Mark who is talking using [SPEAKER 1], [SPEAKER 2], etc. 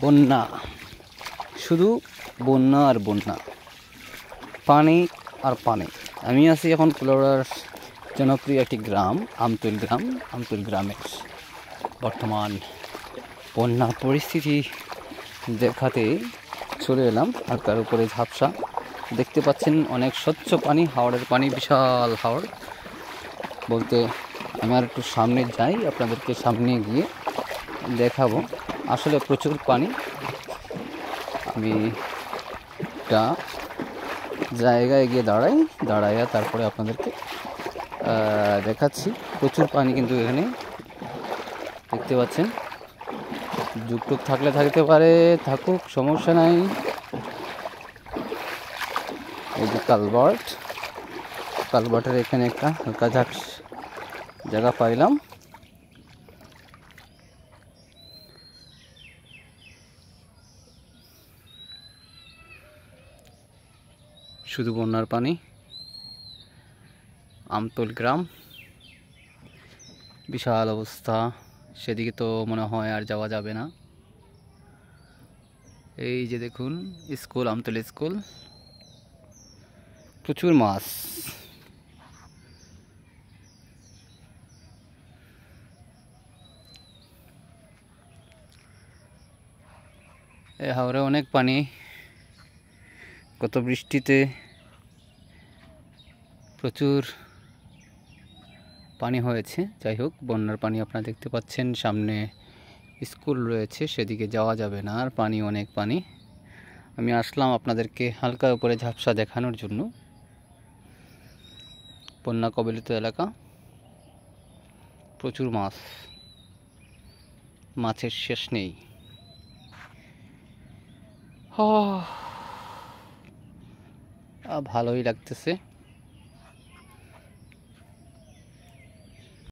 [SPEAKER 1] বন্যা, শুধু বন্যা আর বন্যা, পানি আর পানি। আমি আছি এখন কুলাউড়ার জনপ্রিয় একটি গ্রাম আমতুল গ্রামের বর্তমান বন্যা পরিস্থিতি দেখাতে চলে এলাম। হালকার উপরে ঝাপসা দেখতে পাচ্ছেন, অনেক স্বচ্ছ পানি, হাওড়ের পানি, বিশাল হাওড়। বলতে আমি আর একটু সামনে যাই, আপনাদেরকে সামনে গিয়ে দেখাবো। আসলে প্রচুর পানি। আমি একটা জায়গায় গিয়ে দাঁড়াইয়া তারপরে আপনাদেরকে দেখাচ্ছি। প্রচুর পানি কিন্তু এখানে দেখতে পাচ্ছেন। যুগটুক থাকলে থাকতে পারে, থাকুক, সমস্যা নাই। এই যে কালভার্টের এখানে একটা হালকা জায়গা পাইলাম। শুধু বন্যার পানি, আমতল গ্রাম, বিশাল অবস্থা। সেদিকে তো মনে হয় আর যাওয়া যাবে না। এই যে দেখুন স্কুল, আমতল স্কুল, প্রচুর মাছ। এই হাওরে অনেক পানি, গত বৃষ্টিতে প্রচুর পানি হয়েছে। যাই হোক, বন্যার পানি আপনারা দেখতে পাচ্ছেন। সামনে স্কুল রয়েছে, সেদিকে যাওয়া যাবে না, আর পানি, অনেক পানি। আমি আসলাম আপনাদেরকে হালকা উপরে ঝাপসা দেখানোর জন্য। বন্যা কবলিত এলাকা, প্রচুর মাছের শেষ নেই। ভালোই লাগতেছে।